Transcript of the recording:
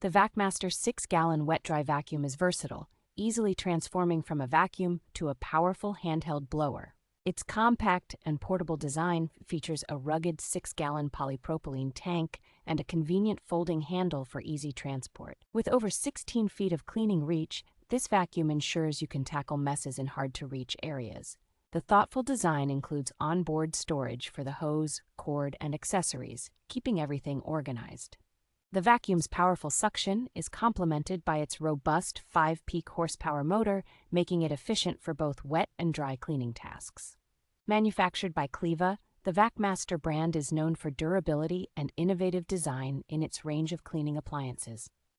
The Vacmaster 6-gallon wet-dry vacuum is versatile, easily transforming from a vacuum to a powerful handheld blower. Its compact and portable design features a rugged 6-gallon polypropylene tank and a convenient folding handle for easy transport. With over 16 feet of cleaning reach, this vacuum ensures you can tackle messes in hard-to-reach areas. The thoughtful design includes onboard storage for the hose, cord, and accessories, keeping everything organized. The vacuum's powerful suction is complemented by its robust 5-peak horsepower motor, making it efficient for both wet and dry cleaning tasks. Manufactured by Cleva, the Vacmaster brand is known for durability and innovative design in its range of cleaning appliances.